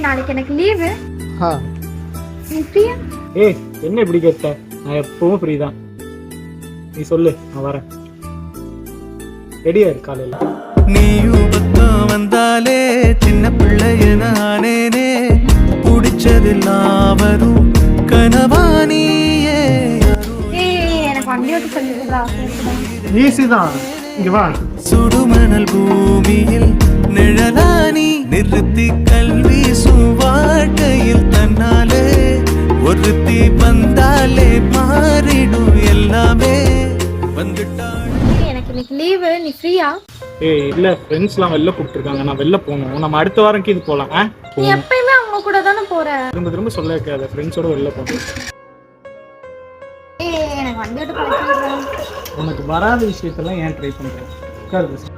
நாளைக்கு எனக்கு லீவு. ஆ நீ ஃப்ரீயா? ஏய் என்ன இப்படி கேட்ட? நான் எப்பவும் ஃப்ரீ தான். நீ சொல்லு, நான் வரேன். ரெடியா இரு காலையில. நீயும் பக்கம் வந்தாலே சின்ன பிள்ளைய நானேனே பிடிச்சதெல்லாம் வரும் கனவானியே. ஏய் எனக்கு வண்டி ஓட்ட சொல்லிடுறா. ஈஸி தான், இங்க வா. சுடுமணல் பூமியில் நிழலானி நிறுத்தி கல்வி வாழ்க்கையில் தன்னாலே ஒருத்தி வந்தாலே மாறிடும் எல்லாமே வந்துட்டாள். எனக்கு இன்னைக்கு லீவு. நீ ஃப்ரீயா? ஏய் இல்ல, ஃப்ரெண்ட்ஸ்லாம் வெளில கூப்பிட்டுருக்காங்க, நான் வெளில போகணும். நம்ம அடுத்த வாரம்க்கு இது போகலாம். நீ எப்பயுமே அவங்க கூட தானே போற. திரும்ப திரும்ப சொல்ல வைக்காத, ஃப்ரெண்ட்ஸோட வெளில போகணும். ஏய் எனக்கு வண்டி ஓட்ட பழக்கிடுறா. உனக்கு வராத விஷயத்தெல்லாம் ஏன் ட்ரை பண்ணுறேன்? உட்காரு.